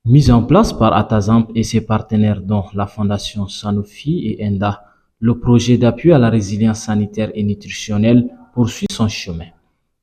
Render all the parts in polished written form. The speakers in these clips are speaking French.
Mise en place par Atazamp et ses partenaires dont la Fondation Sanofi et ENDA, le projet d'appui à la résilience sanitaire et nutritionnelle poursuit son chemin.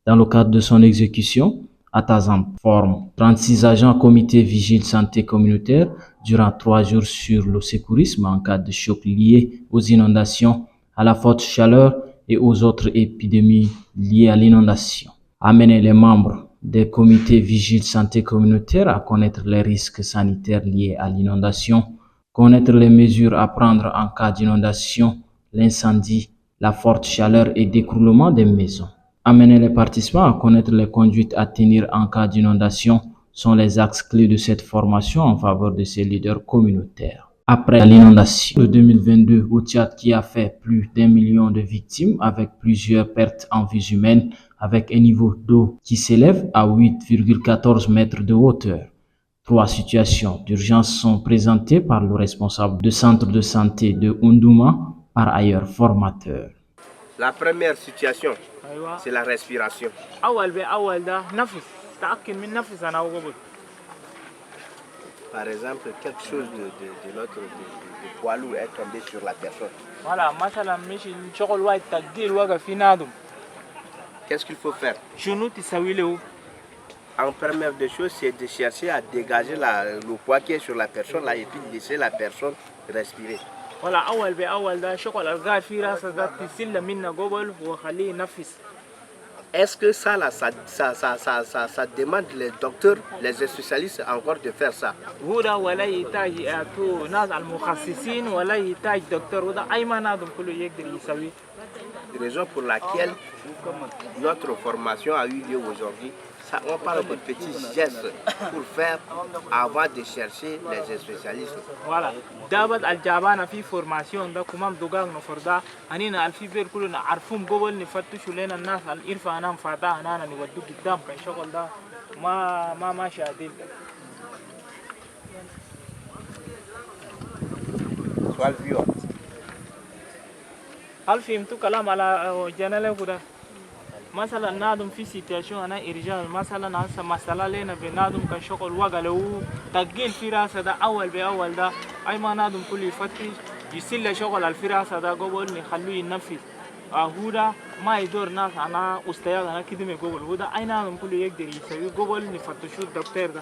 Dans le cadre de son exécution, Atazamp forme 36 agents comité vigile santé communautaire durant 3 jours sur le secourisme en cas de choc lié aux inondations, à la forte chaleur et aux autres épidémies liées à l'inondation. Amener les membres des comités vigiles santé communautaire à connaître les risques sanitaires liés à l'inondation, connaître les mesures à prendre en cas d'inondation, l'incendie, la forte chaleur et d'écroulement des maisons. Amener les participants à connaître les conduites à tenir en cas d'inondation sont les axes clés de cette formation en faveur de ces leaders communautaires. Après l'inondation de 2022 au Tchad qui a fait plus d'1 million de victimes avec plusieurs pertes en vies humaines, avec un niveau d'eau qui s'élève à 8,14 mètres de hauteur. 3 situations d'urgence sont présentées par le responsable du centre de santé de Undouma, par ailleurs formateur. La première situation, c'est la respiration. Par exemple, quelque chose de l'autre, de poids lourd est tombé sur la personne. Voilà, Qu'est-ce qu'il faut faire? genou En première des choses, c'est de chercher à dégager le poids qui est sur la personne là, et puis de laisser la personne respirer. voilà أول ده شغل القاعد في راسه ده تسل منه قبل وخليه ينفس. Est-ce que ça, là, ça demande les docteurs, les spécialistes encore de faire ça? وده ولا يحتاج ناس المخصصين ولا يحتاج دكتور وده أي ما نادم كله يقدر يسويه. Raison pour laquelle notre formation a eu lieu aujourd'hui. On parle de petits gestes pour faire avant de chercher les spécialistes. Voilà. دابت الجابانا في فورماسيون ده كمان دوغاغ نفردا أنينا الفي بير كلنا عارفهم قبل نفتشوا لنا الناس الإرفا أنا مفادا أنا نودو قدام كان شغل ده ما ماشي عديل. سؤال فيه. هل فهمتوا كلام على جنالة كده؟ مثلا نادم في سيتياشن انا ارجال مثلا هسه مسألة لنا بنادم كان شغل وقلو تقيل في راسه ده اول باول ده اي ما نادم كل يفتش يسل شغل الفراسه ده قبل نخلوه ينفذ هو ده ما يدور ناس انا استاذ انا كده قبل هو ده اي نادم كل يقدر يسوي قبل نفتشوا الدكتور ده.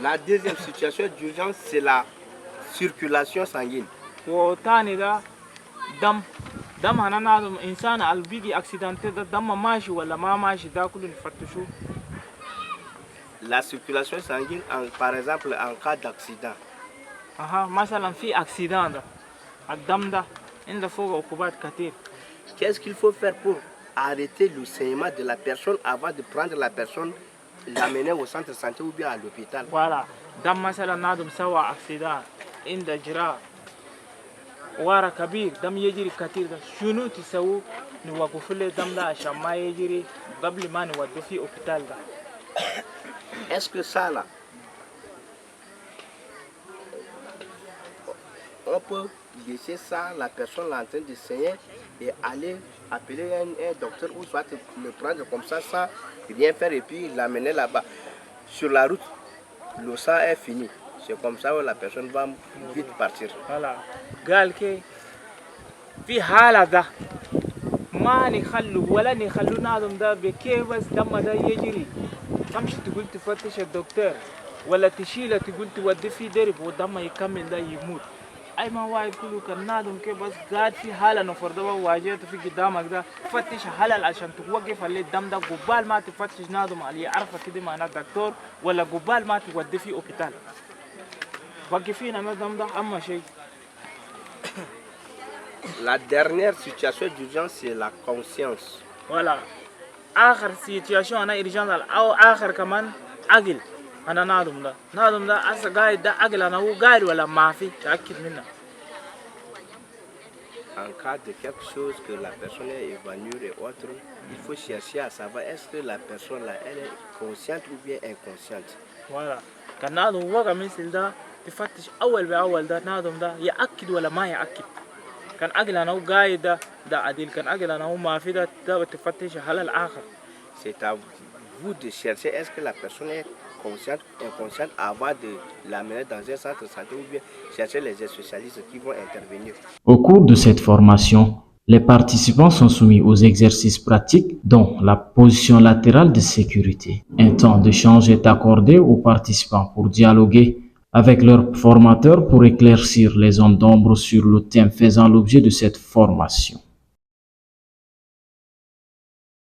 La deuxième situation d'urgence, c'est la circulation sanguine. وثاني ده دم أنا نادم إنسان البيجي أكسيدنت ده دم ماشي ولا ما ماشي ده كله نفتشوه. La circulation sanguine, par exemple, en cas d'accident. مثلا في أكسيدان ده الدم ده عنده فوق عقوبات كتير. Qu'est-ce qu'il faut faire pour arrêter le saignement de la personne avant de prendre la personne, l'amener au centre de santé ou bien à l'hôpital? Voilà. دم مثلا نادم سوى أكسيدان عنده جراح ورا كبير دم يجري كتير ده شنو تسوي؟ نوقف له دم ده عشان ما يجري قبل ما نوديه في أوبيتال ده. Est-ce que ça là, on peut laisser ça, la personne là en train de saigner et aller appeler un docteur ou soit le prendre comme ça sans rien faire et puis l'amener là-bas. Sur la route, le sang est fini. C'est comme ça que la personne va vite partir. Voilà. قال كي في حالة ده ما نخلو ولا نخلو نادم ده بكيف بس دم ده يجري تمشي تقول تفتش الدكتور ولا تشيله تقول تودي في درب ودم يكمل ده يموت. أي ما واحد كله كان نادم كي بس قاعد في حالة نفر ده واجهته في قدامك ده فتش حلال عشان توقف عليه الدم ده قبال ما تفتش نادم عليه عارفة كده معناه دكتور ولا قبال ما تودي في أوبيتال. La dernière situation d'urgence, c'est la conscience. Voilà. آخر situation أنا urgence أو آخر كمان عقل أنا نادم ده أصلا قاعد ده عقل أنا هو قاعد ولا ما في تأكد منه. En cas de quelque chose que la personne est évanouie et autre, il faut chercher à savoir est-ce que la personne là elle est consciente ou bien inconsciente. Voilà. كان نادم وقع مثل ده تفتش أول بأول ده نادم ده يأكد ولا ما يأكد. كان عقل أنا هو قاعد ده عديل كان عقل أنا هو ما في ده تفتش على الآخر. C'est à vous de chercher est-ce que la personne est consciente, inconsciente, avant de l'amener dans un centre de santé ou bien chercher les spécialistes qui vont intervenir. Au cours de cette formation, les participants sont soumis aux exercices pratiques, dont la position latérale de sécurité. Un temps d'échange est accordé aux participants pour dialoguer avec leurs formateurs pour éclaircir les zones d'ombre sur le thème faisant l'objet de cette formation.